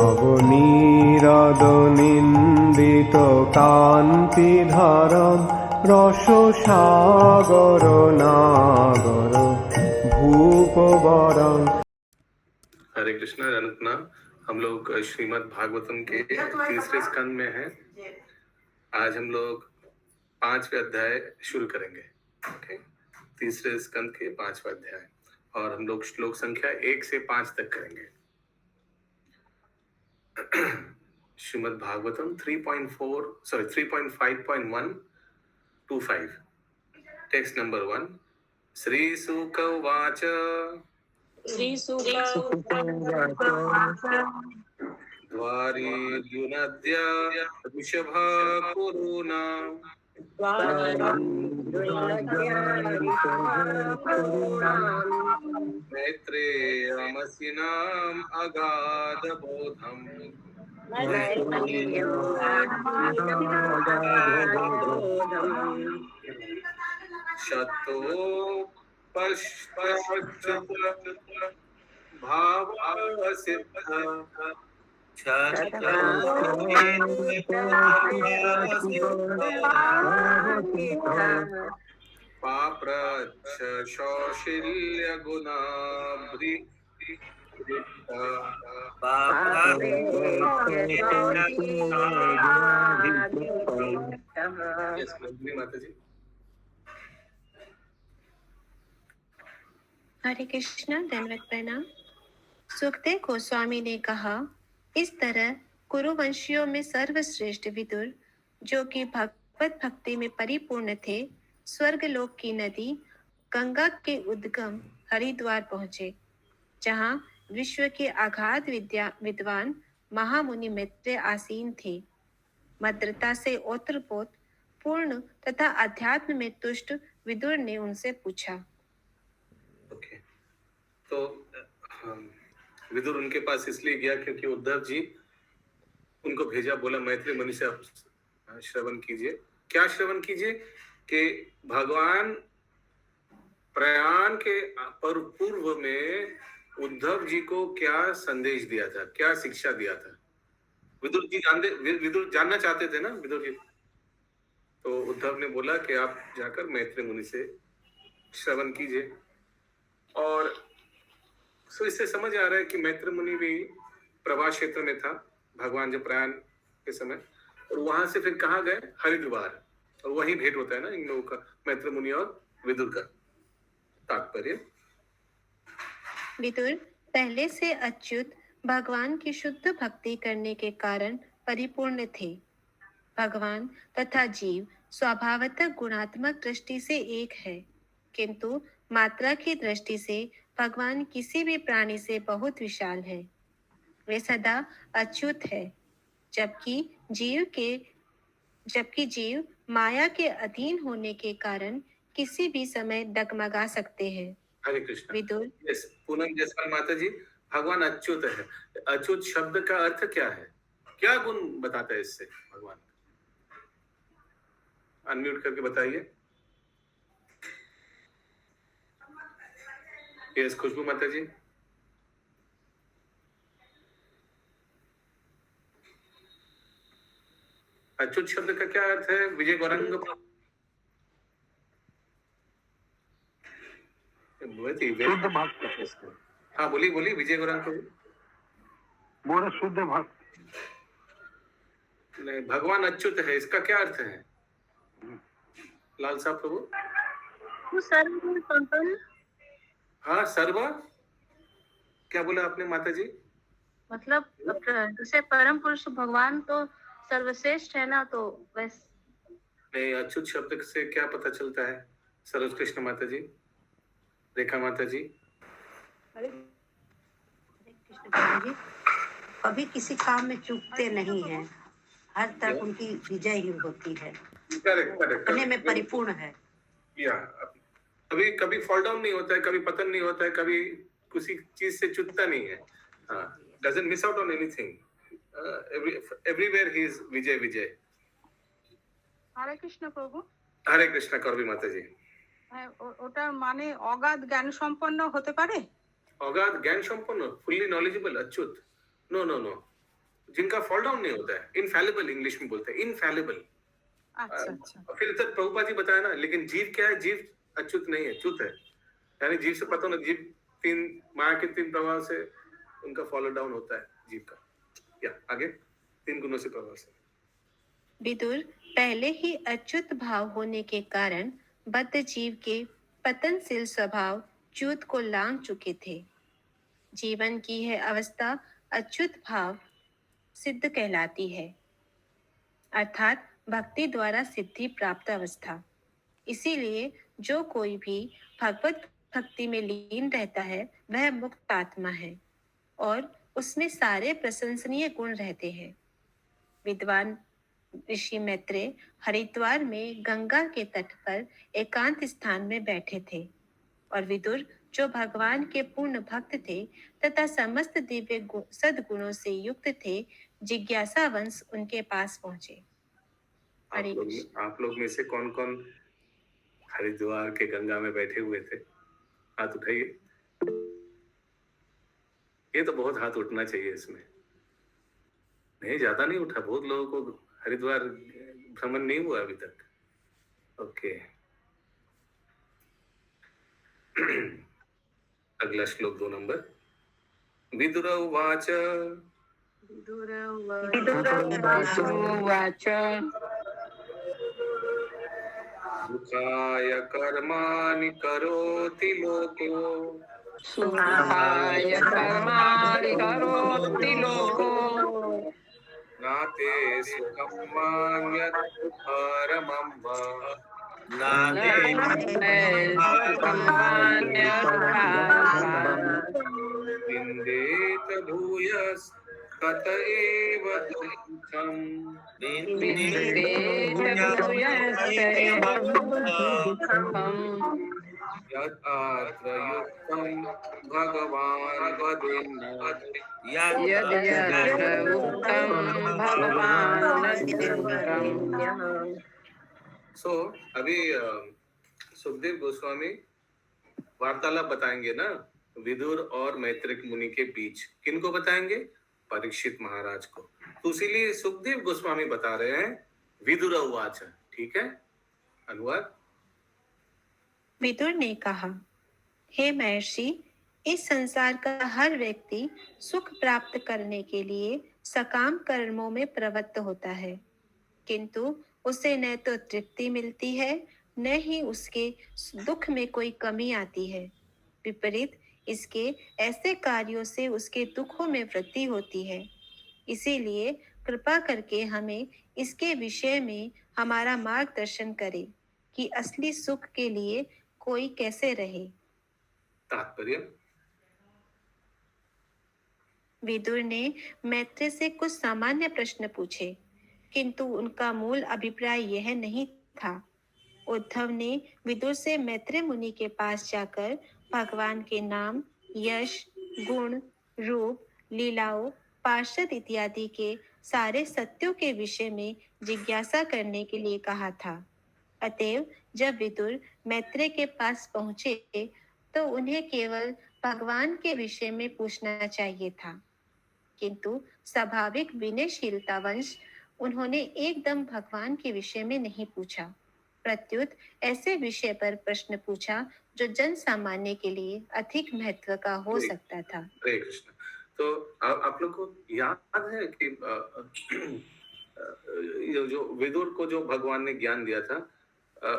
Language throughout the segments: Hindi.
নবনীরদনিন্দিত কান্তিধরম রসসাগর নাগর भूपवरं। हरे कृष्णा अनंतनाम। हम लोग श्रीमद् भागवतम के तीसरे स्कंद में हैं। आज हम लोग 5वें अध्याय शुरू करेंगे। ओके, तीसरे स्कंद के 5वां अध्याय, और हम लोग श्लोक संख्या 1 से 5 तक करेंगे। श्रीमद् भागवतम 3.5.1-5। Text number 1। श्री शुक उवाच द्वारीर्युनद्य ऋषभा कुरुना मैत्रेयमसिनाम् अगाधबोधम् शतो पश्चात् भावसिद्ध पाप्रच्छ शौशिल्य गुणाभृ हरे कृष्णा, दंडवत प्रणाम। सुखदेव गोस्वामी ने कहा, इस तरह कुरुवंशियों में सर्वश्रेष्ठ विदुर, जो कि भगवत भक्ति में परिपूर्ण थे, स्वर्गलोक की नदी गंगा के उद्गम हरिद्वार पहुंचे, जहां विश्व के अगाध विद्वान महामुनि मैत्रेय आसीन थे। मद्रता से ओतप्रोत पूर्ण तथा अध्यात्म में तुष्ट विदुर ने उनसे पूछा। ओके, तो विदुर उनके पास इसलिए गया क्योंकि उद्धव जी उनको भेजा, बोला मैत्री मुनि से आप श्रवण कीजिए। क्या श्रवण कीजिए? कि भगवान प्रयाण के पूर्व में उद्धव जी को क्या संदेश दिया था, क्या शिक्षा दिया था। विदुर जानना चाहते थे ना विदुर जी। तो उद्धव ने बोला कि आप जाकर मैत्री मुनि से श्रवण कीजिए। और सो इससे समझ आ रहा है कि मैत्री मुनि भी प्रवास क्षेत्र में था भगवान जब प्रयाण के समय, और वहां से फिर कहाँ गए? हरिद्वार, और वहीं भेंट होता है ना इन लोगों का, मैत्री मुनि और विदुर का। तात्पर्य, विदुर पहले से अच्युत भगवान की शुद्ध भक्ति करने के कारण परिपूर्ण थे। भगवान तथा जीव स्वभावतः गुणात्मक दृष्टि से एक है, किंतु मात्रा की दृष्टि से भगवान किसी भी प्राणी से बहुत विशाल है। वे सदा अच्युत है, जबकि जीव माया के अधीन होने के कारण किसी भी समय डगमगा सकते हैं। हरे कृष्ण। विदुर, पूनम जयसवाल माता जी, भगवान अच्युत है। अच्युत शब्द का अर्थ क्या है? क्या गुण बताता है इससे भगवान? अनम्यूट करके बताइए। यस, खुशबू माता जी। अच्युत शब्द का क्या अर्थ है? विजय गौरंग। शुद्ध भक्त। हाँ, बोलिए विजय गौरंग को बोले शुद्ध भक्त। नहीं, भगवान अच्युत है, इसका क्या अर्थ है? लाल साहब प्रभु। हाँ, सर्व क्या बोला आपने माता जी? मतलब जैसे परम पुरुष भगवान तो सर्वश्रेष्ठ है ना, तो वैसे नहीं, अच्युत शब्द से क्या पता चलता है? सरोज कृष्ण माता जी, रेखा माता जी। हरे कृष्ण जी, कभी किसी काम में चूकते नहीं हैं, हर तरफ उनकी विजय ही होती है। करेक्ट में परिपूर्ण है। या कभी फॉल डाउन नहीं होता है, कभी पतन नहीं होता है, कभी किसी चीज से चूकता नहीं है। Doesn't miss out on anything. Everywhere he is Vijay. Hare Krishna प्रभु। हरे कृष्ण करबी माता जी। ওটা মানে অগাধ জ্ঞান সম্পন্ন হতে পারে? অগাধ জ্ঞান সম্পন্ন, ফুললি নলেজেবল, अच्युत। नो जिनका फॉल डाउन नहीं होता है, इनफैलिबल इंग्लिश में बोलते हैं, इनफैलिबल। अच्छा फिर इधर प्रभुपाद जी बताया ना, लेकिन जीव क्या है? जीव अच्युत नहीं है, च्युत है। यानी जीव से पता ना, जीव तीन माया के तीन प्रभाव से उनका फॉलो डाउन होता है जीव का। या आगे 3 गुणों से प्रभाव से। विदुर पहले ही अच्युत भाव होने के कारण बद्ध जीव के पतनशील स्वभाव च्युत को लांघ चुके थे। जीवन की यह अवस्था अच्युत भाव सिद्ध कहलाती है, अर्थात भक्ति द्वारा सिद्धि प्राप्त अवस्था। इसीलिए जो कोई भी भगवत भक्ति में लीन रहता है वह मुक्त आत्मा है और उसमें सारे प्रशंसनीय गुण रहते हैं। विद्वान ऋषि मैत्रेय हरिद्वार में गंगा के तट पर एकांत स्थान में बैठे थे और विदुर जो भगवान के पूर्ण भक्त थे तथा समस्त दिव्य सद्गुणों से युक्त थे, जिज्ञासा वंश उनके पास पहुंचे। हरे कृष्ण। आप लोग में से कौन कौन हरिद्वार के गंगा में बैठे हुए थे? हाथ उठाइए। ये तो बहुत हाथ उठना चाहिए इसमें। नहीं, ज्यादा नहीं उठा, बहुत लोगों को हरिद्वार भ्रमण नहीं हुआ अभी तक। ओके। अगला श्लोक 2 नंबर। विदुर उवाच उवाच दुःखाय कर्माणि करोति लोको सुखाय कर्माणि करोति लोको नाते सुखं मान्यत् परमं वा नाते सुखं मान्यत् विन्देत भूयस्तत एव दुःखम् यदात्र युक्तं भगवान् वदेन्नाथ सो अभी सुखदेव गोस्वामी वार्तालाप बताएंगे ना विदुर और मैत्रेय मुनि के बीच। किनको बताएंगे? परीक्षित महाराज को। तो इसीलिए सुखदेव गोस्वामी बता रहे हैं विदुर उवाच। ठीक है, अनुवाद। विदुर ने कहा, हे महर्षि, इस संसार का हर व्यक्ति सुख प्राप्त करने के लिए सकाम कर्मों में प्रवृत्त होता है, किंतु उसे न तो तृप्ति मिलती है न ही उसके दुख में कोई कमी आती है। विपरीत इसके ऐसे कार्यों से उसके दुखों में वृद्धि होती है। इसीलिए कृपा करके हमें इसके विषय में हमारा मार्गदर्शन करें कि असली सुख के लिए कोई कैसे रहे। तात्पर्य। विदुर ने मैत्रेय से कुछ सामान्य प्रश्न पूछे, किंतु उनका मूल अभिप्राय यह नहीं था। उद्धव ने विदुर से मैत्रेय मुनि के पास जाकर भगवान के नाम, यश, गुण, रूप, लीलाओं, पार्षद इत्यादि के सारे सत्यों के विषय में जिज्ञासा करने के लिए कहा था। अतएव जब विदुर मैत्रेय के पास पहुंचे तो उन्हें केवल भगवान के विषय में पूछना चाहिए था, किंतु स्वाभाविक विनयशीलतावश उन्होंने एकदम भगवान के विषय में नहीं पूछा, प्रत्युत ऐसे विषय पर प्रश्न पूछा जो जन सामान्य के लिए अधिक महत्व का हो सकता था। हरे कृष्ण। तो आप लोग को याद है कि ये जो विदुर को जो भगवान ने ज्ञान दिया था,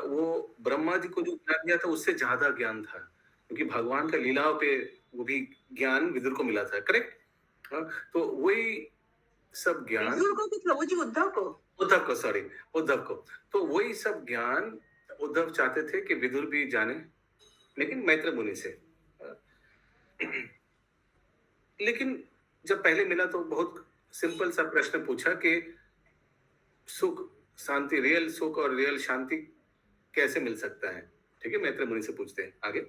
वो ब्रह्मा जी को जो ज्ञान दिया था उससे ज्यादा ज्ञान था, क्योंकि भगवान का लीलाओं पे वो भी ज्ञान विदुर को मिला था। करेक्ट? तो वही सब ज्ञान उद्धव को तो वही सब ज्ञान उद्धव चाहते थे कि विदुर भी जाने, लेकिन मैत्रेय मुनि से। लेकिन जब पहले मिला तो बहुत सिंपल सा प्रश्न पूछा कि सुख शांति, रियल सुख और रियल शांति कैसे मिल सकता है। ठीक है, मैत्रेय मुनि से पूछते हैं। आगे।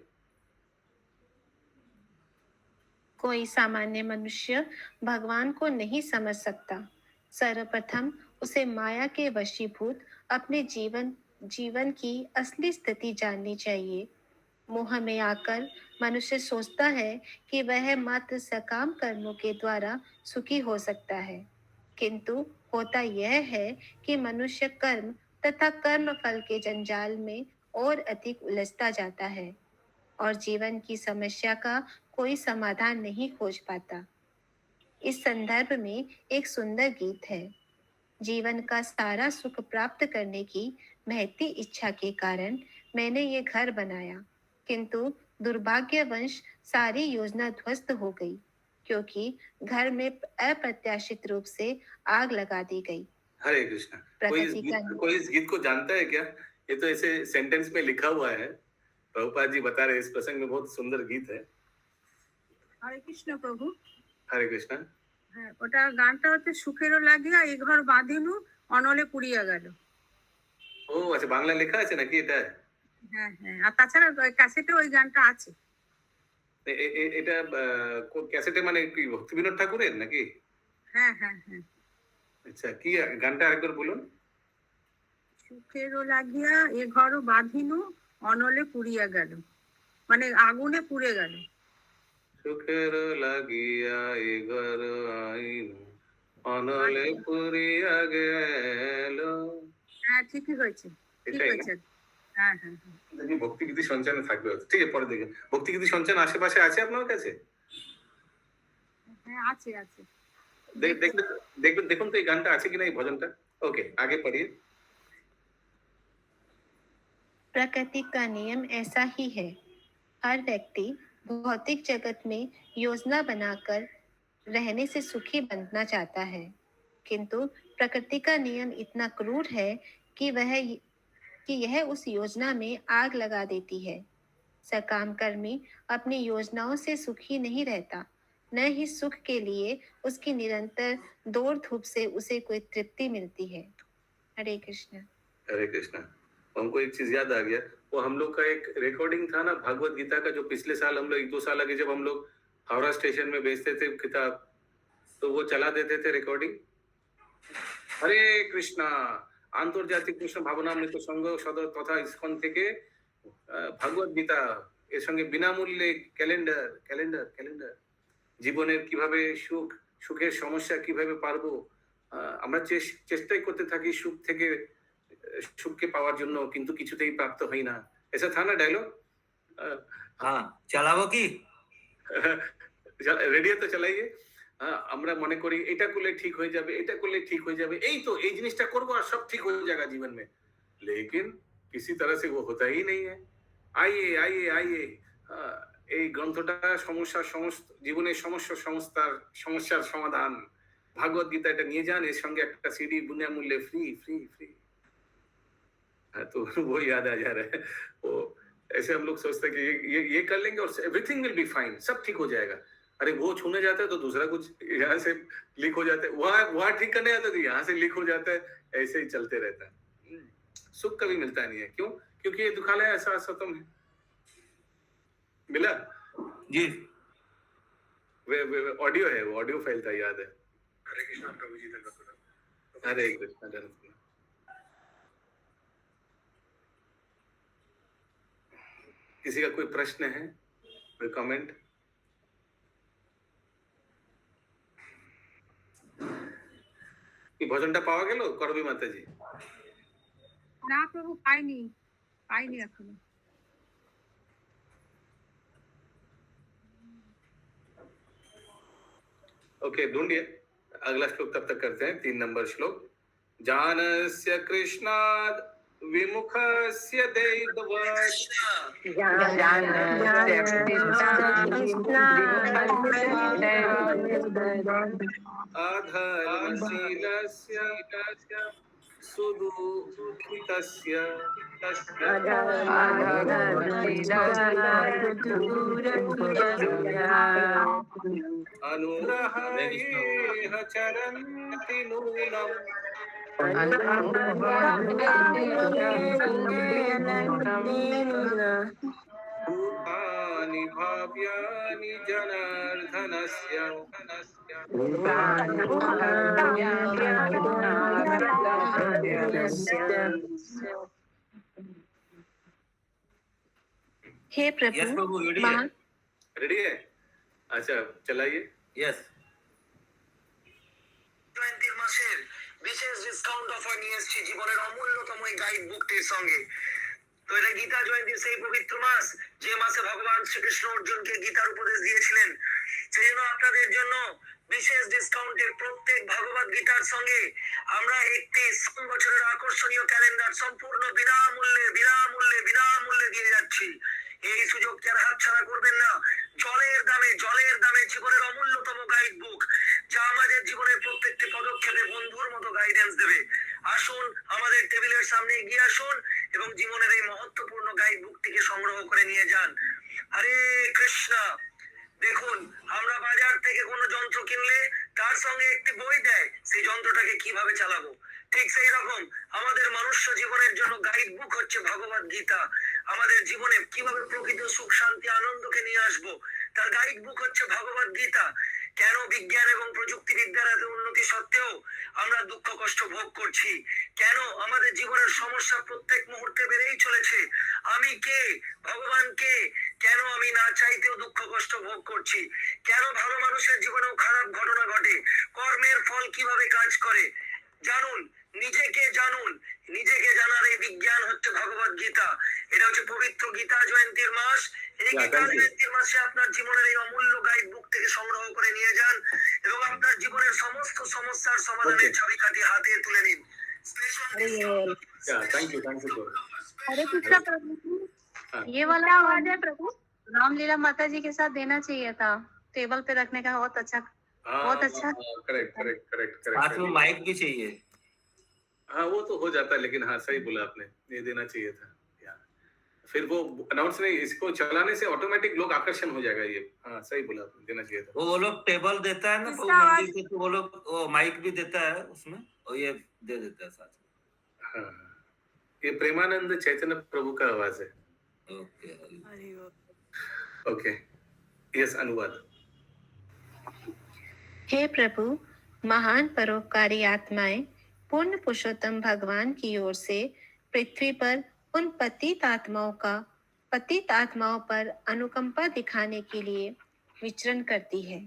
कोई सामान्य मनुष्य भगवान को नहीं समझ सकता। सर्वप्रथम उसे माया के वशीभूत अपने जीवन की असली स्थिति जाननी चाहिए। मोह में आकर मनुष्य सोचता है कि वह मात्र सकाम कर्मों के द्वारा सुखी हो सकता है, किंतु होता यह है कि मनुष्य कर्म तथा कर्म फल के जंजाल में और अधिक उलझता जाता है और जीवन की समस्या का कोई समाधान नहीं खोज पाता। इस संदर्भ में एक सुंदर गीत है। जीवन का सारा सुख प्राप्त करने की महती इच्छा के कारण मैंने ये घर बनाया, किंतु दुर्भाग्यवश सारी योजना ध्वस्त हो गई, क्योंकि घर में अप्रत्याशित रूप से आग लगा दी गई। हरे कृष्णा। कोई इस गीत को जानता है क्या? ये तो ऐसे सेंटेंस में लिखा हुआ है। प्रभुपाद जी बता रहे इस प्रसंग में बहुत सुंदर गीत है। হরে কৃষ্ণ প্রভু। हरे कृष्णा। হ্যাঁ, ওটা গানটা হচ্ছে সুখেরও লাগিয়া এই ঘর বাঁধিনু অনলে পুড়িয়া গেল। ও আচ্ছা, বাংলা লেখা আছে নাকি এটা? হ্যাঁ হ্যাঁ, আর তাছাড়া ক্যাসেটে ওই গানটা আছে। এটা ক্যাসেটে মানে কি ভক্তি বিনোদ ঠাকুরের নাকি? হ্যাঁ হ্যাঁ হ্যাঁ। আচ্ছা, কি গানটা আরেকবার বলুন। সুখেরও লাগিয়া এ ঘর বাঁধিনু অনলে পুড়িয়া গেল, মানে আগুনে পুড়ে গেল। সুখের লাগিয়া এ ঘর আইনু অনলে পুড়িয়া গেল। হ্যাঁ, ঠিকই হয়েছে, ঠিক হয়েছে। হ্যাঁ হ্যাঁ হ্যাঁ। ভক্তিগীতি সঞ্চানে থাকবে, ঠিক আছে, পরে দেখেন। ভক্তিগীতি সঞ্চান আশেপাশে আছে আপনার কাছে? হ্যাঁ আছে আছে। দেখুন তো এই গানটা আছে কিনা, এই ভজনটা। ओके, आगे पढ़िए। प्रकृति का नियम ऐसा ही है। हर व्यक्ति भौतिक जगत में योजना बनाकर रहने से सुखी बनना चाहता है, किंतु प्रकृति का नियम इतना क्रूर है कि यह उस योजना में आग लगा देती है। सकाम कर्मी अपनी योजनाओं से सुखी नहीं रहता, न ही सुख के लिए उसकी निरंतर दौड़ धूप से उसे कोई तृप्ति मिलती है। हरे कृष्ण। हरे कृष्णा। हमको एक चीज याद आ गया, वो हम लोग का एक रिकॉर्डिंग था ना भागवत गीता का, जो पिछले साल हम लोग 1-2 साल आगे जब हम लोग हावड़ा स्टेशन में बेचते थे किताब, तो वो चला देते थे रिकॉर्डिंग। हरे कृष्णा। আন্তর্জাতিক কৃষ্ণ ভাবনামৃত সংঘ সদর তথা ইসকন থেকে ভাগবত গীতা এর সঙ্গে বিনামূল্যে ক্যালেন্ডার জীবনের কিভাবে সুখের সমস্যা কিভাবে পারবো, আমরা চেষ্টাই করতে থাকি সুখ থেকে সুখকে পাওয়ার জন্য, কিন্তু কিছুতেই প্রাপ্ত হই না। ऐसा था ना डायलॉग? हाँ, চালাবো কি? রেডিও তো চালাইয়ে। আমরা মনে করি এটা করলে ঠিক হয়ে যাবে, এটা করলে ঠিক হয়ে যাবে, এই তো এই জিনিসটা করবো আর সব ঠিক হয়ে যাবে জীবন में, लेकिन किसी तरह से वो होता ही नहीं है। आइए आइए आइए, এই গ্রন্থটা জীবনের সমস্যার সমাধান। ভাগবত গীতা এটা নিয়ে যান, এর সঙ্গে একটা সিডি বিনামূল্যে ফ্রি ফ্রি ফ্রি। तो वो याद आ जा रहा है। वो ऐसे हम लोग सोचते हैं कि ये कर लेंगे और एवरीथिंग विल बी फाइन, सब ठीक हो जाएगा। अरे वो छूने जाता है तो दूसरा कुछ यहाँ से लीक हो जाता है, वहां ठीक करने जाता है तो यहाँ से लीक हो जाता है, ऐसे ही चलते रहता है। सुख कभी मिलता नहीं है। क्यों? क्योंकि ये दुखालय ऐसा असतम है। मिला जी, ऑडियो है, वो ऑडियो फाइल था, याद है। हरे कृष्ण प्रभु जी। हरे कृष्ण। किसी का कोई प्रश्न है, कोई कमेंट? ভজনটা পাওয়া গেল করবি মাতাজি? না প্রভু, পাইনি এখনো। ओके, ढूंढिए। अगला श्लोक तब तक करते हैं, 3 नंबर श्लोक। जानस्य कृष्णाद विमुखस्य दैववत् अधर्मशीलस्य सुदुःखितस्य अनुरहैः चरन्ति नूनम् भूतानि भाव्यानि जनार्दनस्य हे यस प्रभु, प्रभु, रेडी है। रेडी है? अच्छा, चलाइए। यस। ডিসকাউন্ট অফার নিয়ে এসেছি জীবনের অমূল্যতম এই গাইড বুকটির সঙ্গে। তো এটা গীতা জয়ন্তীর সেই পবিত্র মাস, যে মাসে ভগবান শ্রীকৃষ্ণ অর্জুনকে গীতার উপদেশ দিয়েছিলেন। সেই জন্য আপনাদের জন্য বিশেষ ডিসকাউন্টের প্রত্যেক ভগবত গীতার সঙ্গে আমরা একটি বছরের আকর্ষণীয় ক্যালেন্ডার সম্পূর্ণ বিনামূল্যে দিয়ে যাচ্ছি। এই সুযোগকে আর হাতছাড়া করবেন না। জলের দামে জীবনের অমূল্যতম গাইড বুক, যা আমাদের জীবনের প্রত্যেকটি পদক্ষেপে বন্ধুর মতো গাইডেন্স দেবে। আসুন, আমাদের টেবিলের সামনে এগিয়ে আসুন এবং জীবনের এই মহত্বপূর্ণ গাইড বুকটিকে সংগ্রহ করে নিয়ে যান। হরে কৃষ্ণ। দেখুন, আমরা বাজার থেকে কোনো যন্ত্র কিনলে তার সঙ্গে একটি বই দেয়, সেই যন্ত্রটাকে কিভাবে চালাবো। ঠিক সেই রকম আমাদের মনুষ্য জীবনের জন্য গাইড বুক হচ্ছে ভগবত গীতা। আমাদের জীবনে কিভাবে প্রকৃত সুখ, শান্তি, আনন্দকে নিয়ে আসবো, তার গাইড বুক হচ্ছে ভগবত গীতা। কেন বিজ্ঞান এবং প্রযুক্তিবিদ্যার এত উন্নতি সত্ত্বেও আমরা দুঃখ কষ্ট ভোগ করছি? কেন আমাদের জীবনের সমস্যা প্রত্যেক মুহূর্তে বেড়েই চলেছে? আমি কে, ভগবান কে? কেন আমি না চাইতেও দুঃখ কষ্ট ভোগ করছি? কেন ভালো মানুষের জীবনেও খারাপ ঘটনা ঘটে? কর্মের ফল কিভাবে কাজ করে? জানুন, নিজেকে জানুন। নিজেকে জানার এই বিজ্ঞান হচ্ছে ভগবত গীতা। এটা হচ্ছে পবিত্র গীতা জয়ন্তীর মাস। এই গীতা জয়ন্তীর মাসে আপনার জীবনের এই অমূল্য গাইড বুক থেকে সংগ্রহ করে নিয়ে যান এবং আপনার জীবনের সমস্ত সমস্যার সমাধানের চাবিকাঠি হাতে তুলে নিন। Thank you sir. Hare Krishna प्रभु जी, ये वाला आवाज है प्रभु, रामलीला माता जी के साथ देना चाहिए था, टेबल पे रखने का। बहुत अच्छा, बहुत अच्छा। करेक्ट। साथ में माइक भी चाहिए। हाँ, वो तो हो जाता है, लेकिन हाँ सही बोला आपने, ये देना चाहिए था। फिर वो अनाउंस नहीं, इसको चलाने से ऑटोमेटिक लोग आकर्षण हो जाएगा। ये हाँ सही बोला आपने, देना चाहिए था। वो लोग टेबल देता है ना, तो इसका मंदिर से, तो वो लोग वो माइक भी देता है उसमें, और ये दे देता है साथ में। हाँ, ये प्रेमानंद चैतन्य प्रभु का आवाज है। ओके। ओके, यस, अनुवाद। हे प्रभु, महान परोपकारी आत्माएं पूर्ण पुरुषोत्तम भगवान की ओर से पृथ्वी पर उन पतित आत्माओं पर अनुकंपा दिखाने के लिए विचरण करती है,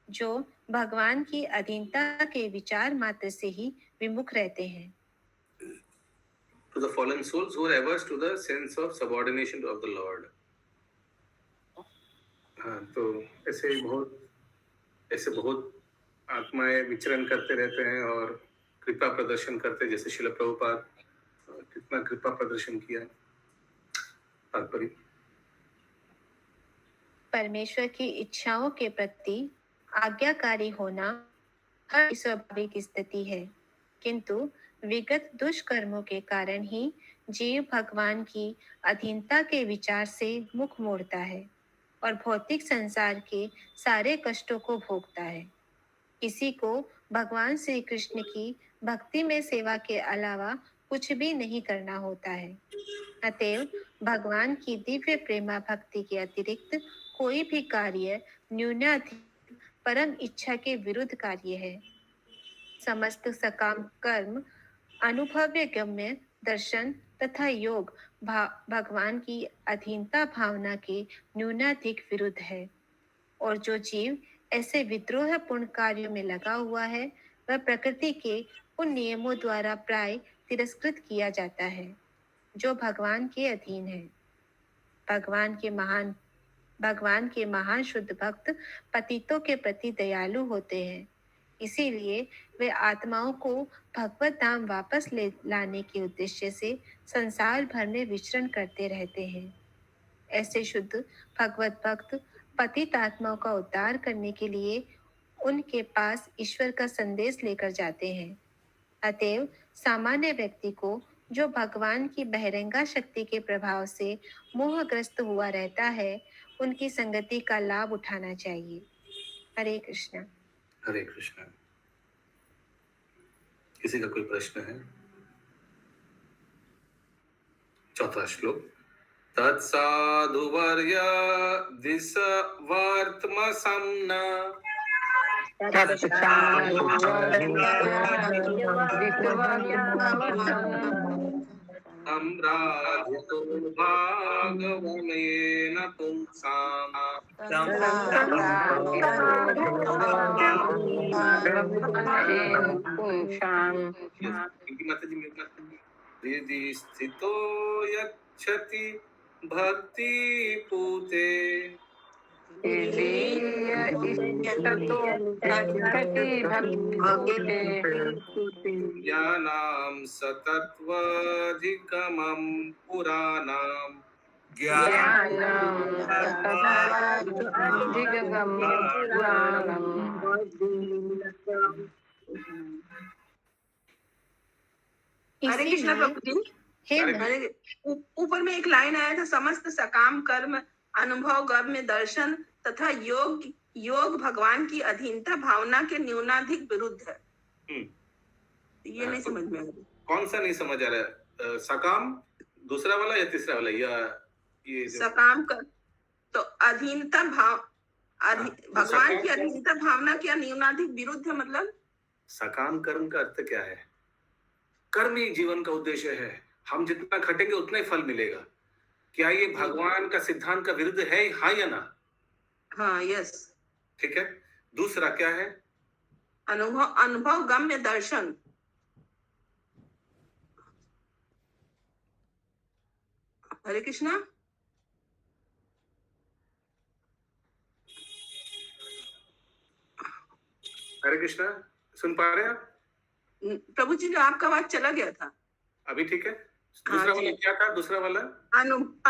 जो भगवान की अधीनता के विचार मात्र से ही विमुख रहते हैं। To the fallen souls who are averse to the sense of subordination of the Lord. हाँ, तो ऐसे बहुत आत्माएं विचरण करते रहते हैं और कृपा प्रदर्शन करते हैं, जैसे शिल प्रभुपाद कितना कृपा प्रदर्शन किया। तात्पर्य, परमेश्वर की इच्छाओं के प्रति आज्ञाकारी होना हर स्वाभाविक स्थिति है, किंतु विगत दुष्कर्मों के कारण ही जीव भगवान की अधीनता के विचार से मुख मोड़ता है और भौतिक संसार के सारे कष्टों को भोगता है। किसी को भगवान श्री कृष्ण की भक्ति में सेवा के अलावा कुछ भी नहीं करना होता है। अतएव भगवान की दिव्य प्रेमा भक्ति के अतिरिक्त कोई भी कार्य न्यूनाधिक परम इच्छा के विरुद्ध कार्य है। समस्त सकाम कर्म, अनुभव्य गम्य दर्शन तथा योग भगवान की अधीनता भावना के न्यूनाधिक विरुद्ध है, और जो जीव ऐसे विद्रोह पूर्ण कार्यों में लगा हुआ है, वह प्रकृति के उन नियमों द्वारा प्राय तिरस्कृत किया जाता है जो भगवान के अधीन है। भगवान के महान शुद्ध भक्त पतितों के प्रति दयालु होते हैं, इसीलिए वे आत्माओं को भगवत धाम वापस लाने के उद्देश्य से संसार भर में विचरण करते रहते हैं। ऐसे शुद्ध भगवत भक्त पतित आत्माओं का उद्धार करने के लिए उनके पास ईश्वर का संदेश लेकर जाते हैं। अतएव सामान्य व्यक्ति को, जो भगवान की बहिरंगा शक्ति के प्रभाव से मोहग्रस्त हुआ रहता है, उनकी संगति का लाभ उठाना चाहिए। हरे कृष्णा। हरे कृष्णा। किसी का कोई प्रश्न है? चौथा श्लोक। तत्साधुवर्य दिस वर्तमसम्ना सम्राधितो भागवमेन पुंसाम् इनकी माता जी हृदि स्थितो यच्छति भक्ति पूते ज्ञानां सतत्वाधिकमं पुराणाम् हरे कृष्णा प्रभु जी। हे हरे ऊपर में एक लाइन आया था, समस्त सकाम कर्म अनुभव गर्भ में दर्शन तथा योग भगवान की अधीनता भावना के न्यूनाधिक विरुद्ध है। ये नहीं समझ में आ रहा। कौन सा नहीं समझ आ रहा है? सकाम दूसरा वाला या तीसरा वाला, या ये सकाम कर तो अधीनता भगवान की अधीनता भावना के न्यूनाधिक विरुद्ध है, मतलब सकाम कर्म का अर्थ क्या है? कर्म ही जीवन का उद्देश्य है। हम जितना खटेंगे उतना ही फल मिलेगा। क्या ये भगवान का सिद्धांत का विरुद्ध है, हाँ या ना? हाँ, यस। ठीक है। दूसरा क्या है? अनुभव गम्य दर्शन। हरे कृष्णा। हरे कृष्णा, सुन पा रहे हैं आप? प्रभु जी, जो आपका आवाज चला गया था अभी ठीक है। दूसरा वाला क्या था? दूसरा वाला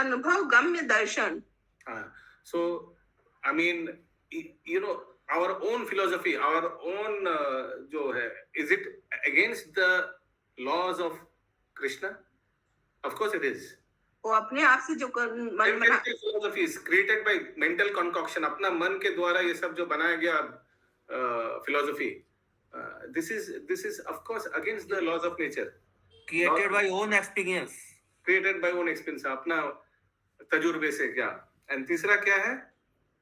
अनुभव गम्य दर्शन। हाँ, so I mean, you know, our own philosophy, our own जो है, is it against the laws of Krishna? Of course it is. वो अपने आप से जो philosophy is created by mental concoction, अपना मन के द्वारा ये सब जो बनाया गया philosophy, this is of course against the laws of nature. Created by own experience. Created by own experience, अपना तजुर्बे से क्या। एंड तीसरा क्या है?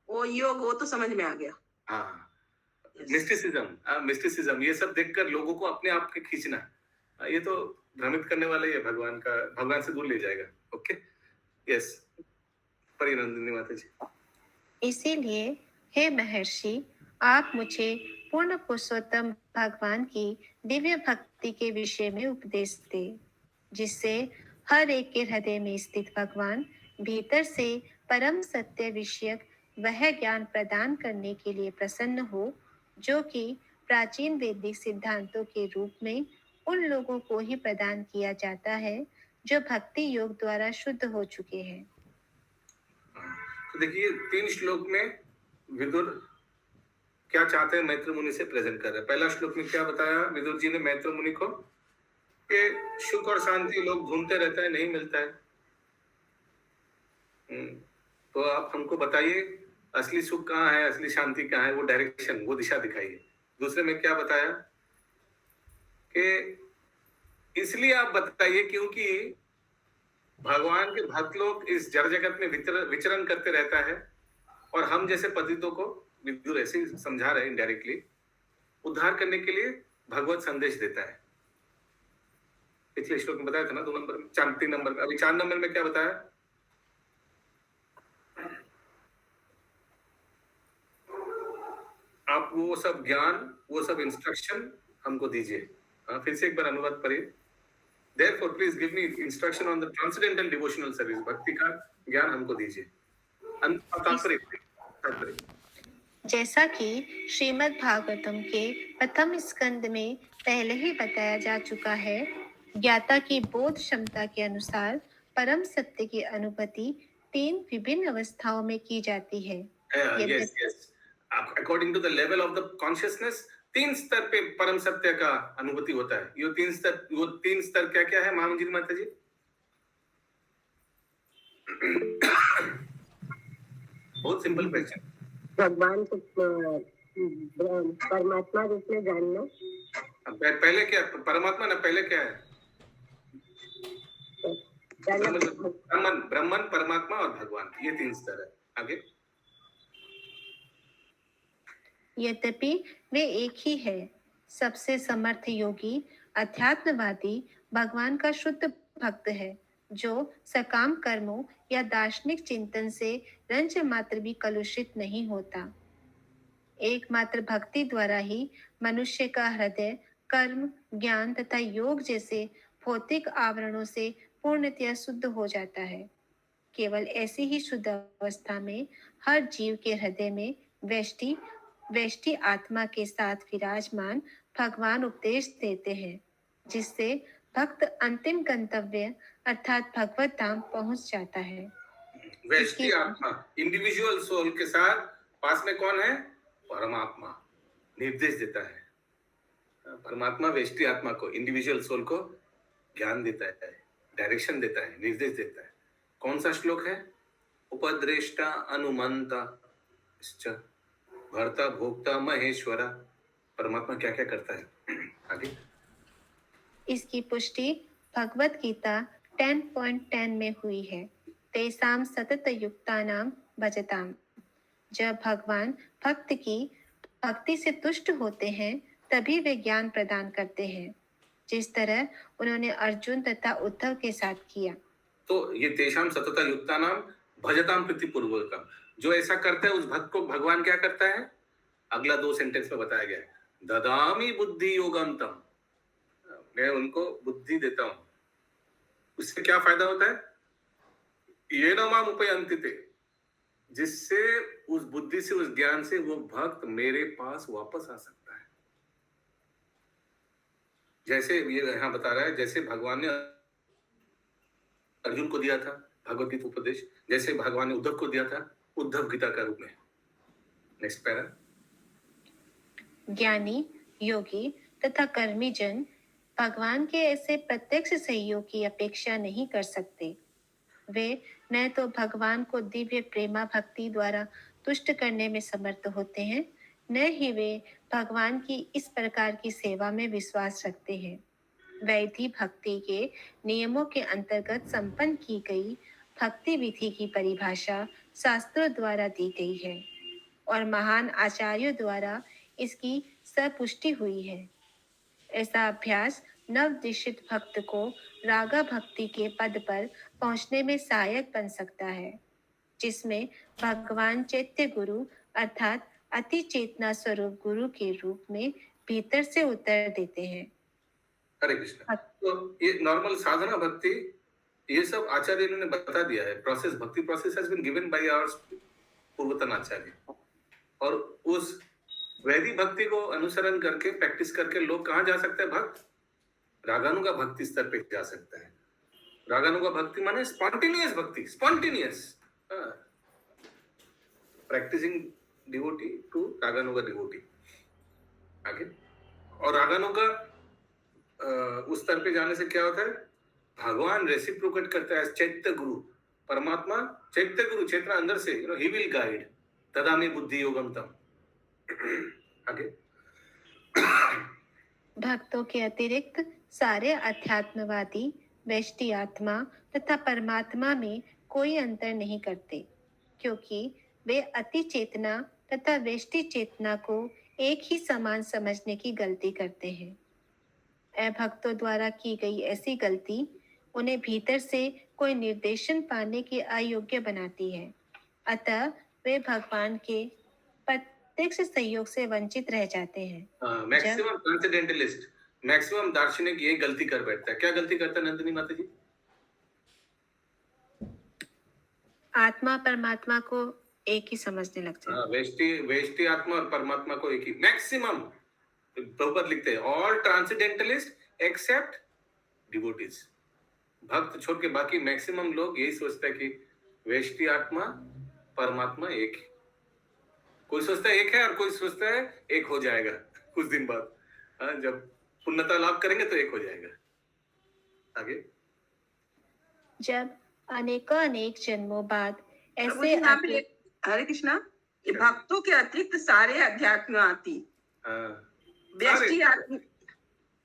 वो योग, वो तो समझ में आ गया। हाँ, मिस्टिसिज्म, ये सब देखकर लोगों को अपने आप के खींचना, ये तो भ्रमित करने वाला ही है। भगवान से दूर ले जाएगा। ओके, यस, परिनंदिनी माता जी। इसीलिए हे महर्षि, आप मुझे पूर्ण पुरुषोत्तम भगवान की दिव्य भक्ति के विषय में उपदेश दे, जिससे हर एक के हृदय में स्थित भगवान भीतर से परम सत्य विषयक वह ज्ञान प्रदान करने के लिए प्रसन्न हो, जो कि प्राचीन वैदिक सिद्धांतों के रूप में उन लोगों को ही प्रदान किया जाता है जो भक्ति योग द्वारा शुद्ध हो चुके हैं। तो देखिए, 3 श्लोक में विदुर क्या चाहते हैं मैत्र मुनि से प्रेजेंट कर रहे हैं। पहला श्लोक में क्या बताया विदुर जी ने मैत्र मुनि को कि सुख और शांति लोग ढूंढते रहते हैं, नहीं मिलता है। तो आप हमको बताइए असली सुख कहाँ है, असली शांति कहाँ है, वो डायरेक्शन, वो दिशा दिखाइए। दूसरे में क्या बताया कि इसलिए आप बताइए क्योंकि भगवान के भक्त लोग इस जड़ जगत में विचरण करते रहता है, और हम जैसे पतितों को विदुर ऐसे ही समझा रहे हैं इनडायरेक्टली, उद्धार करने के लिए भगवत संदेश देता है। पिछले श्लोक में बताया था ना 2 नंबर में, 3 नंबर में, अभी 4 नंबर में क्या बताया? आप वो सब ज्ञान, वो सब इंस्ट्रक्शन हमको दीजिए। फिर से एक बार अनुवाद करिए। Therefore, please give me instruction on the transcendental devotional service. भक्ति का ज्ञान हमको दीजिए। तात्पर्य जैसा कि श्रीमद् भागवतम के प्रथम स्कंद में पहले ही बताया जा चुका है, ज्ञाता की बोध क्षमता के अनुसार परम सत्य की अनुभूति 3 विभिन्न अवस्थाओं में की जाती है। yes. According to the level of the consciousness, 3 स्तर पे परम सत्य का अनुभूति होता है। ये 3 स्तर क्या क्या है महामंजिल माता जी? बहुत सिंपल क्वेश्चन। भगवान को परमात्मा रूप में जानना। पहले क्या परमात्मा ना, पहले क्या है? ब्रह्मन, परमात्मा और भगवान, ये 3 स्तर है। आगे यद्यपि वे एक ही है। सबसे समर्थ योगी अध्यात्मवादी भगवान का शुद्ध भक्त है, जो सकाम कर्मों या दार्शनिक चिंतन से रंज मात्र भी कलुषित नहीं होता। एकमात्र भक्ति द्वारा ही मनुष्य का हृदय कर्म, ज्ञान तथा योग जैसे भौतिक आवरणों से पूर्णतया शुद्ध हो जाता है। केवल ऐसी ही शुद्ध अवस्था में हर जीव के हृदय में व्यष्टि आत्मा के साथ विराजमान भगवान उपदेश देते हैं, जिससे भक्त अंतिम गंतव्य अर्थात भगवत धाम पहुंच जाता है। व्यष्टि आत्मा इंडिविजुअल सोल के साथ पास में कौन है? परमात्मा निर्देश देता है। परमात्मा व्यष्टि आत्मा को, इंडिविजुअल सोल को ज्ञान देता है, डायरेक्शन देता है, निर्देश देता है। कौन सा श्लोक है? उपद्रेष्टा अनुमंता भर्ता भोक्ता महेश्वरा। परमात्मा क्या क्या करता है? आगे इसकी पुष्टि भगवत गीता 10.10 में हुई है। तेसाम सतत युक्तानाम भजताम। जब भगवान भक्त की भक्ति से तुष्ट होते हैं तभी वे ज्ञान प्रदान करते हैं, जिस तरह उन्होंने अर्जुन तथा उद्धव के साथ किया। तो ये तेषाम सतत युक्तानाम भजताम प्रीतिपूर्वकम, जो ऐसा करता है उस भक्त को भगवान क्या करता है? अगला 2 सेंटेंस में बताया गया है, ददामि बुद्धि योगम तम, मैं उनको बुद्धि देता हूं। उससे क्या फायदा होता है? ये नमाम उपयंति ते, जिससे उस बुद्धि से, उस ज्ञान से वो भक्त मेरे पास वापस आ सकता है। जैसे ये यहाँ बता रहा है, जैसे भगवान ने अर्जुन को दिया था भगवत गीता उपदेश, जैसे भगवान ने उद्धव को दिया था उद्धव गीता का रूप में। Next para. ज्ञानी, योगी तथा कर्मी जन भगवान के ऐसे प्रत्यक्ष सहयोग की अपेक्षा नहीं कर सकते। वे न तो भगवान को दिव्य प्रेमा भक्ति द्वारा तुष्ट करने में समर्थ होते हैं, न ही वे भगवान की इस प्रकार की सेवा में विश्वास रखते हैं। वैधि भक्ति के नियमों के अंतर्गत संपन्न की गई भक्ति विधि की परिभाषा शास्त्रों द्वारा दी गई है और महान आचार्यों द्वारा इसकी सपुष्टि हुई है। ऐसा अभ्यास नवदिशित भक्त को रागा भक्ति के पद पर पहुंचने में सहायक बन सकता है, जिसमें भगवान चैत्य गुरु अर्थात अति चेतना स्वरूप गुरु के रूप में भीतर से उत्तर देते हैं। हरे कृष्ण। तो ये नॉर्मल साधना भक्ति, ये सब आचार्य ने बता दिया है। Process, bhakti process has been given by our पूर्वतन आचार्य, और उस वैधि भक्ति को अनुसरण करके, प्रैक्टिस करके लोग कहाँ जा सकते हैं? भक्त रागानुगा भक्ति स्तर पे जा सकता है। रागानुगा भक्ति माने स्पॉन्टेनियस भक्ति, स्पॉन्टेनियस प्रैक्टिसिंग डिवोटी टू रागानुगा डिवोटी। आगे, और रागानुगा उस स्तर पे जाने से क्या होता है? भगवान रेसिप्रोकेट करता है चैत्य गुरु, परमात्मा चैत्य गुरु, चेतना अंदर से, ही विल गाइड, तदामि बुद्धि योगम तम। आगे, भक्तों के अतिरिक्त सारे अध्यात्मवादी व्यष्टि आत्मा तथा परमात्मा में कोई अंतर नहीं करते, क्योंकि वे अति चेतना तथा व्यष्टि चेतना को एक ही समान समझने की गलती करते हैं। भक्तों द्वारा की गई ऐसी गलती उन्हें भीतर से कोई निर्देशन पाने के अयोग्य बनाती है। अतः वे भगवान के प्रत्यक्ष सहयोग से वंचित रह जाते हैं। मैक्सिमम ट्रांसेंडेंटलिस्ट, मैक्सिमम दार्शनिक ये गलती कर बैठता है। क्या गलती करता है नंदिनी माता जी? आत्मा परमात्मा को एक ही समझने लगते हैं। वेष्टि आत्मा और परमात्मा को एक ही, मैक्सिमम प्रभुपद लिखते हैं, ऑल ट्रांसेंडेंटलिस्ट एक्सेप्ट डिवोटीज। भक्त छोड़ के बाकी मैक्सिमम लोग यही सोचते हैं कि वेष्टि आत्मा परमात्मा एक है। कोई सोचता है एक है और कोई सोचता है एक हो जाएगा कुछ दिन बाद, जब पुण्यता लाभ करेंगे तो एक हो जाएगा। आगे, जब अनेक जन्मों बाद ऐसे हरे कृष्णा, ये भक्तों के अतिरिक्त सारे अध्यात्म आती,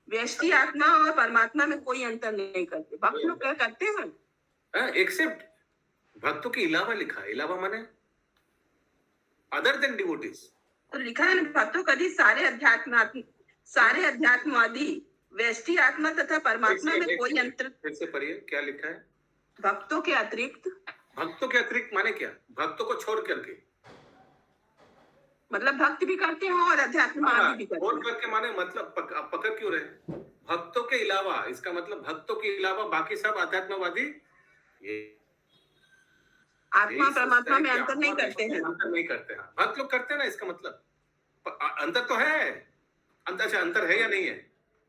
व्यष्टि आत्मा और परमात्मा में कोई अंतर नहीं करते। भक्त लोग क्या करते हैं? एक्सेप्ट, भक्तों के अलावा लिखा है, अलावा माने अदर देन डिवोटीज। तो लिखा है ना, भक्तों कभी सारे अध्यात्मवादी व्यष्टि आत्मा तथा परमात्मा में कोई अंतर। फिर से पढ़िए क्या लिखा है? भक्तों के अतिरिक्त माने क्या? भक्तों को छोड़ करके। मतलब भक्त भी करते हैं और अध्यात्मवादी भी करते छोड़ हैं। करके माने मतलब पकड़ क्यों रहे? भक्तों के अलावा, इसका मतलब भक्तों के अलावा बाकी सब अध्यात्मवादी ये आत्मा परमात्मा में अंतर नहीं करते हैं। अंतर नहीं करते हैं। भक्त लोग करते हैं ना, इसका मतलब अंतर तो है। अंतर है या नहीं है?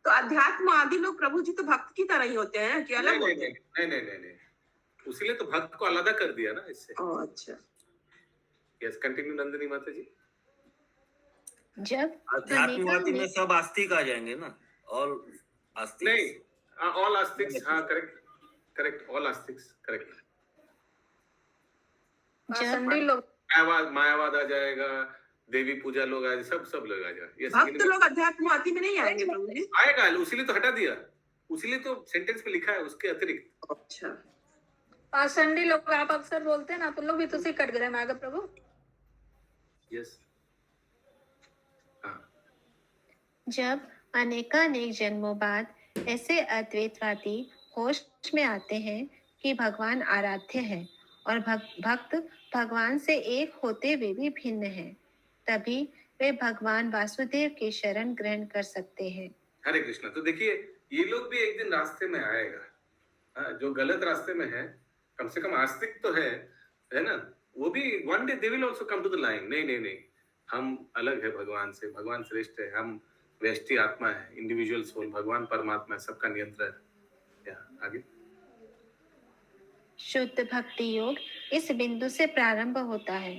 तो अध्यात्मवादी लोग प्रभु जी तो भक्त की तरह ही होते हैं कि अलग होते हैं? नहीं, उसीलिए तो भक्त को अलग कर दिया ना इससे। ओह अच्छा। यस, कंटिन्यू नंदिनी माता जी। जब अध्यात्मवादी में सब आस्तिक आ जाएंगे ना, ऑल आस्तिक। नहीं, ऑल आस्तिक्स, हाँ करेक्ट, ऑल आस्तिक्स करेक्ट। मायावाद आ जाएगा, देवी पूजा लोग आ जाए, सब लोग आ जाए। भक्त लोग अध्यात्मवादी में नहीं आएंगे प्रभु जी? आएगा, उसीलिए तो हटा दिया, उसीलिए तो सेंटेंस में लिखा है उसके अतिरिक्त। अच्छा। पाषंडी लोग आप अक्सर बोलते हैं ना, तो लोग भी तो उसी कटघरे में आ गए प्रभु। यस। जब अनेकानेक जन्मों बाद ऐसे अद्वैतवादी होश में आते हैं कि भगवान आराध्य है और भक्त भगवान से एक होते हुए भी भिन्न हैं, तभी वे भगवान वासुदेव की शरण ग्रहण कर सकते हैं। हरे कृष्णा। तो देखिए, ये लोग भी एक दिन रास्ते में आएगा। जो गलत रास्ते में है, कम से कम आस्तिक तो है ना, वो भी one day they will also come to the line. नहीं, हम अलग है भगवान से, भगवान श्रेष्ठ है, हम व्यष्टि आत्मा है, इंडिविजुअल सोल, भगवान परमात्मा है, सबका नियंत्रण। आगे शुद्ध भक्ति योग इस बिंदु से प्रारंभ होता है।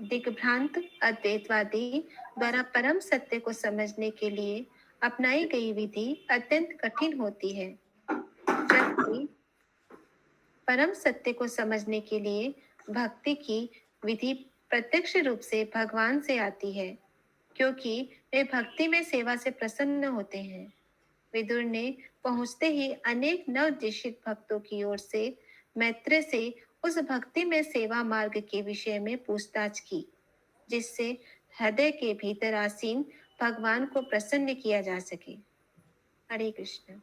दिग्भ्रांत अद्वैतवादी द्वारा परम सत्य को समझने के लिए अपनाई गई विधि अत्यंत कठिन होती है, जबकि परम सत्य को समझने के लिए भक्ति की विधि प्रत्यक्ष रूप से भगवान से आती है, क्योंकि वे भक्ति में सेवा से प्रसन्न होते हैं। विदुर ने पहुंचते ही अनेक नवदीक्षित भक्तों की ओर से मैत्रेय से उस भक्ति में सेवा मार्ग के विषय में पूछताछ की, जिससे हृदय के भीतर आसीन भगवान को प्रसन्न किया जा सके। हरे Krishna.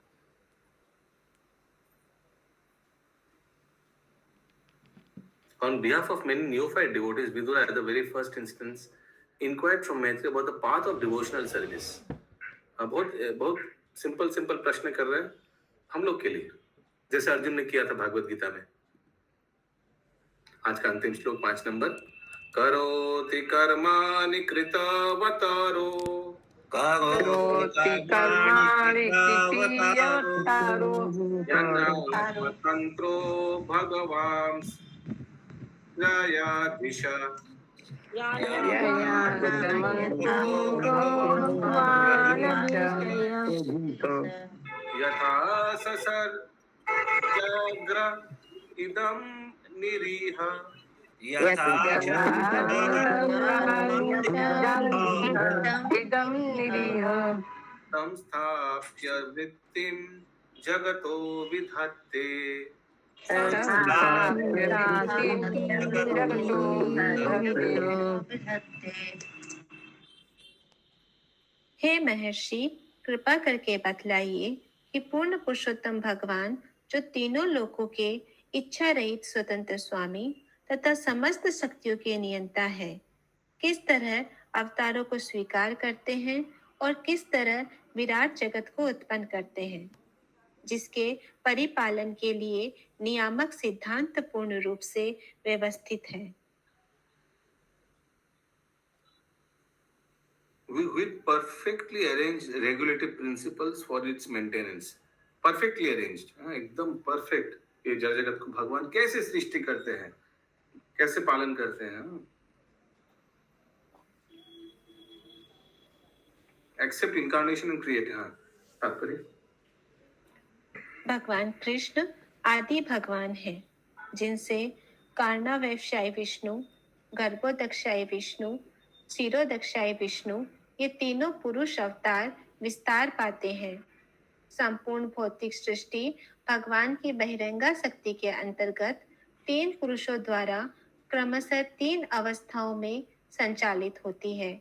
On behalf of many neophyte devotees, Vidura at the very first instance inquired from Maitreya about the path of devotional service. बहुत सिंपल प्रश्न कर रहे हैं हम लोग के लिए, जैसे अर्जुन ने किया था भागवत गीता में। आज का अंतिम श्लोक 5 नंबर। करोति कर्माणि कृतवतारो, करोति कर्माणि कृतवतारो, तंत्रो भगवान् न्यायाधीश यथा ससर्जाग्र इदं निरीह तं स्थाप्य वृत्तिं जगतो विधत्ते। हे महर्षि, कृपा करके बतलाइए कि पूर्ण पुरुषोत्तम भगवान, जो तीनों लोकों के इच्छा रहित स्वतंत्र स्वामी तथा समस्त शक्तियों के नियंता है, किस तरह अवतारों को स्वीकार करते हैं और किस तरह विराट जगत को उत्पन्न करते हैं, जिसके परिपालन के लिए नियामक सिद्धांत पूर्ण रूप से व्यवस्थित है। With perfectly arranged regulative principles for its maintenance. Perfectly arranged, एकदम perfect। ये जड़ जगत को भगवान कैसे सृष्टि करते हैं, कैसे पालन करते हैं। Accept incarnation and create। तात्पर्य, भगवान कृष्ण आदि भगवान है, जिनसे कारणावैश्याय विष्णु, गर्भोदक्षाय विष्णु, क्षीरोदक्षाय विष्णु, ये तीनों पुरुष अवतार विस्तार पाते हैं। संपूर्ण भौतिक सृष्टि भगवान की बहिरंगा शक्ति के अंतर्गत 3 पुरुषों द्वारा क्रमशः 3 अवस्थाओं में संचालित होती है,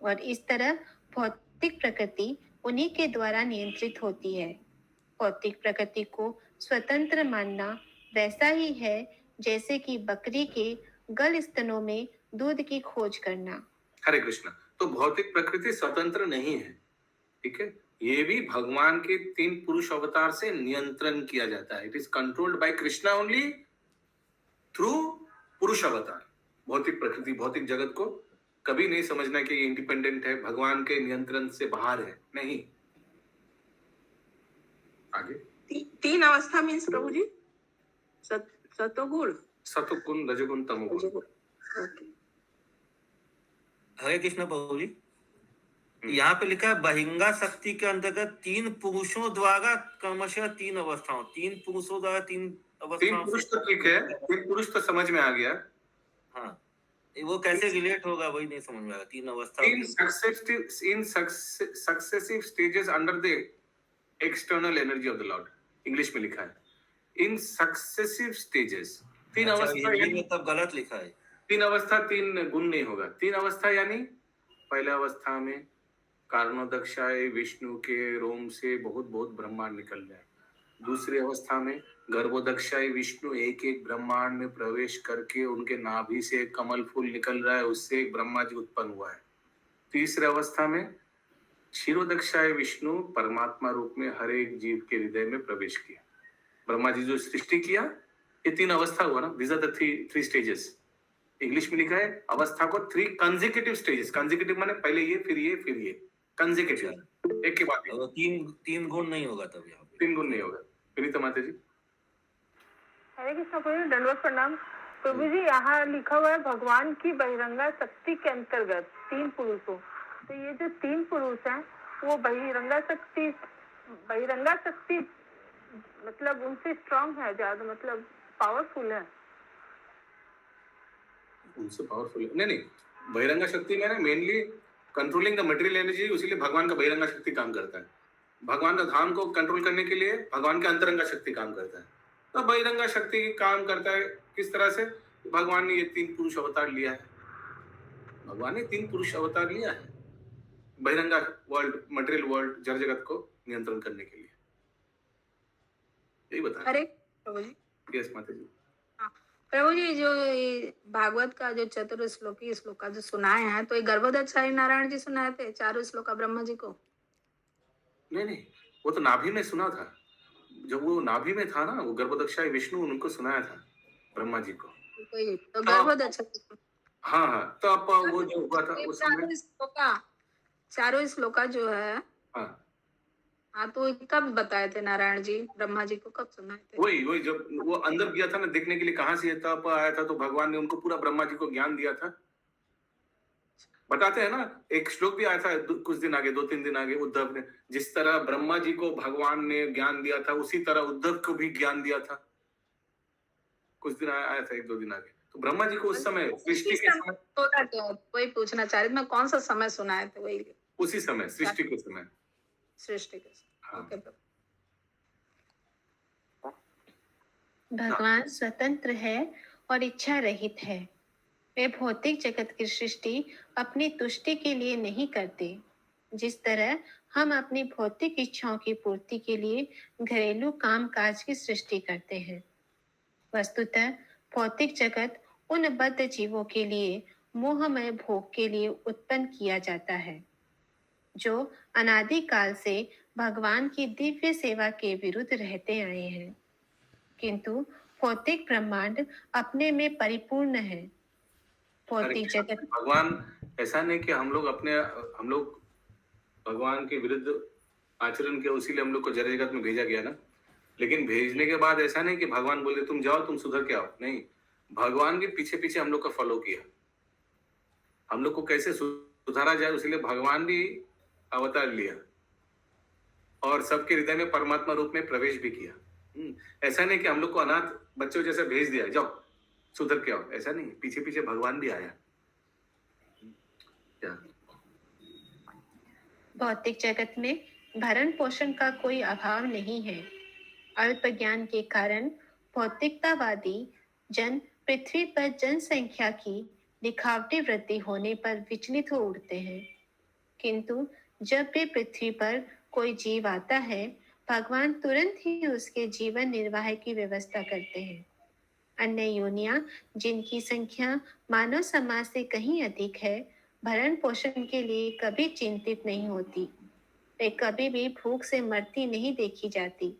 और इस तरह भौतिक प्रकृति उन्हीं के द्वारा नियंत्रित होती है। भौतिक प्रकृति को स्वतंत्र मानना वैसा ही है जैसे कि बकरी के गल स्तनों में दूध की खोज करना। हरे कृष्णा। तो भौतिक प्रकृति स्वतंत्र नहीं है, ठीक है, ये भी भगवान के 3 पुरुष अवतार से नियंत्रण किया जाता है। It is controlled by Krishna only through पुरुष अवतार। भौतिक प्रकृति, भौतिक जगत को कभी नहीं समझना कि ये इंडिपेंडेंट है, भगवान के नियंत्रण से बाहर है, नहीं। आगे 3 अवस्था मीन्स प्रभु जी सतोगुण, सतोगुण, रजोगुण, तमोगुण। ओके। हरे कृष्ण प्रभु जी, यहाँ पे लिखा है बहिंगा शक्ति के अंतर्गत 3 पुरुषों द्वारा क्रमशः 3 अवस्थाओं, 3 पुरुषों द्वारा 3 3 पुरुष तो ठीक है, 3 पुरुष तो समझ में आ गया। हाँ, वो कैसे रिलेट होगा वही नहीं समझ में आ रहा। 3 अवस्था, in successive stages under the external energy of the Lord। English में लिखा है in successive stages। 3 अवस्था ये तब गलत लिखा है। 3 अवस्था 3 गुण नहीं होगा। 3 अवस्था यानी पहले अवस्था में कारणोदक्षाय विष्णु के रोम से बहुत बहुत ब्रह्मांड निकल रहा है। दूसरी अवस्था में गर्भोदक्षाय विष्णु एक एक ब्रह्मांड में प्रवेश करके उनके नाभि से एक कमल फूल निकल रहा है, उससे एक ब्रह्मा जी उत्पन्न हुआ है। तीसरी अवस्था में क्षीरोदक्षाय विष्णु परमात्मा रूप में हर एक जीव के हृदय में प्रवेश किया। ब्रह्मा जी जो सृष्टि किया, ये 3 अवस्था हुआ ना। These are the three stages. English में लिखा है अवस्था को 3 कंसेक्यूटिव स्टेजेस। कंसेक्यूटिव माने पहले ये फिर ये फिर ये, कंसेक्यूटिव, एक के बाद एक। 3 गुण नहीं होगा तब यहाँ पे। 3 गुण नहीं होगा। विनीता माता जी। हरे कृष्ण प्रभु जी, दंडवत प्रणाम प्रभु जी। यहाँ लिखा हुआ है भगवान की बहिरंगा शक्ति के अंतर्गत 3 पुरुषों। तो ये जो 3 पुरुष हैं वो बहिरंगा शक्ति मतलब उनसे स्ट्रांग है ज्यादा, मतलब पावरफुल है। उनसे पावरफुल नहीं, बहिरंगा शक्ति में ना mainly controlling the material energy, उसीलिए भगवान का बहिरंगा शक्ति काम करता है। भगवान का धाम को कंट्रोल करने के लिए भगवान के अंतरंगा शक्ति काम करता है। तो बहिरंगा शक्ति काम करता है किस तरह से? भगवान ने ये 3 पुरुष अवतार लिया है। भगवान ने 3 पुरुष अवतार लिया है बहिरंगा वर्ल्ड, मटेरियल वर्ल्ड, जड़ जगत को नियंत्रण करने के लिए। यही बता अरे प्रभु जी। यस माता जी। प्रभु जी, जो ये भागवत का जो चतुर्श्लोकी श्लोका जो सुनाए हैं, तो ये गर्भोदक्षाई नारायण जी सुनाए थे 4 श्लोका ब्रह्मा जी को? नहीं, वो तो नाभि में सुना था। जब वो नाभि में था ना, वो गर्भोदक्षाय विष्णु उनको सुनाया था ब्रह्मा जी को। तो गर्भोदक्षाई, हाँ, तो अब वो जो हुआ था उस समय 4 श्लोका जो है, हाँ, तो कब बताए थे नारायण जी ब्रह्मा जी को, कब सुनाए थे? वही जब वो अंदर गया था ना देखने के लिए कहाँ से तप आया था, तो भगवान ने उनको पूरा ब्रह्मा जी को ज्ञान दिया था। बताते हैं ना, एक श्लोक भी आया था कुछ दिन आगे, 2-3 दिन आगे, उद्धव ने जिस तरह ब्रह्मा जी को भगवान ने ज्ञान दिया था, उसी तरह उद्धव को भी ज्ञान दिया था। कुछ दिन आया था, 1-2 दिन आगे। तो ब्रह्मा जी को उस समय सृष्टि के समय, वही पूछना चाह रही थी मैं, कौन सा समय सुनाए थे? वही उसी समय, सृष्टि के समय। सृष्टि के समय। भगवान स्वतंत्र है और इच्छा रहित है। वे भौतिक जगत की सृष्टि अपनी तुष्टि के लिए नहीं करते, जिस तरह हम अपनी भौतिक इच्छाओं की पूर्ति के लिए घरेलू कामकाज की सृष्टि करते हैं। वस्तुतः भौतिक जगत उन बद्ध जीवों के लिए मोहमय भोग के लिए उत्पन्न किया जाता है, जो अनादि काल से भगवान की दिव्य सेवा के विरुद्ध रहते आए हैं। किंतु भौतिक ब्रह्मांड अपने में परिपूर्ण है। भौतिक जगत, भगवान ऐसा नहीं कि हम लोग भगवान के विरुद्ध आचरण किया, उसीलिए हम लोग को जड़ जगत में भेजा गया ना। लेकिन भेजने के बाद ऐसा नहीं कि भगवान बोले तुम जाओ, तुम सुधर के आओ। नहीं, भगवान के पीछे पीछे हम लोग का फॉलो किया। हम लोग को कैसे सुधारा जाए, उसलिए भगवान भी अवतार लिया और सबके हृदय में परमात्मा रूप में प्रवेश भी किया। ऐसा नहीं कि हम लोग को अनाथ बच्चों जैसे भेज दिया, जाओ सुधर के आओ। ऐसा नहीं, पीछे पीछे भगवान भी आया। भौतिक जगत में भरण पोषण का कोई अभाव नहीं है। अल्प ज्ञान के कारण भौतिकतावादी जन पृथ्वी पर जनसंख्या की दिखावटी वृद्धि होने पर विचलित हो उठते हैं। किंतु जब भी पृथ्वी पर कोई जीव आता है, भगवान तुरंत ही उसके जीवन निर्वाह की व्यवस्था करते हैं। अन्य योनियां जिनकी संख्या मानव समाज से कहीं अधिक है, भरण पोषण के लिए कभी चिंतित नहीं होती। वे कभी भी भूख से मरती नहीं देखी जाती।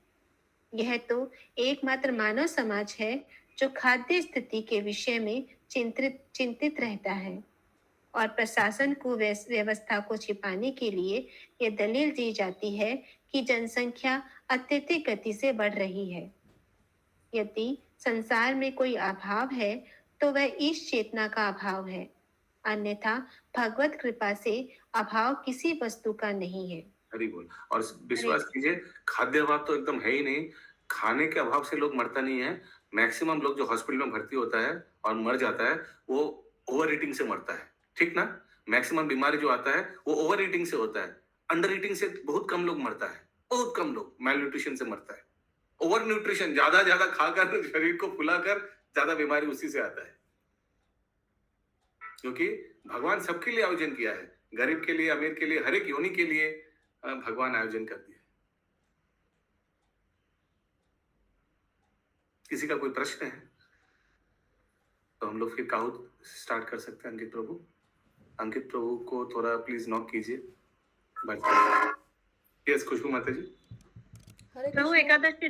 यह तो एकमात्र मानव समाज है जो खाद्य स्थिति के विषय में चिंतित रहता है और प्रशासन को व्यवस्था को छिपाने के लिए यह दलील दी जाती है कि जनसंख्या अत्यधिक गति से बढ़ रही है। यदि संसार में कोई अभाव है तो वह इस चेतना का अभाव है, अन्यथा भगवत कृपा से अभाव किसी वस्तु का नहीं है। हरि बोल। और विश्वास कीजिए, खाद्य अभाव तो एकदम है ही नहीं। खाने के अभाव से लोग मरता नहीं है। मैक्सिमम लोग जो हॉस्पिटल में भर्ती होता है और मर जाता है वो ओवर ईटिंग से मरता है, ठीक ना। मैक्सिमम बीमारी जो आता है वो ओवर ईटिंग से होता है। अंडर ईटिंग से बहुत कम लोग मरता है, बहुत कम लोग मैल न्यूट्रिशन से मरता है। ओवर न्यूट्रिशन, ज्यादा खाकर शरीर को फुलाकर ज्यादा बीमारी उसी से आता है, क्योंकि भगवान सबके लिए आयोजन किया है। गरीब के लिए, अमीर के लिए, हर एक योनि के लिए भगवान आयोजन कर दिया। किसी का कोई प्रश्न है तो हम लोग फिर काउट स्टार्ट कर सकते हैं। अंकित प्रभु को थोड़ा प्लीज नॉक कीजिए। यस खुशबू माता जी। प्रभु एकादशी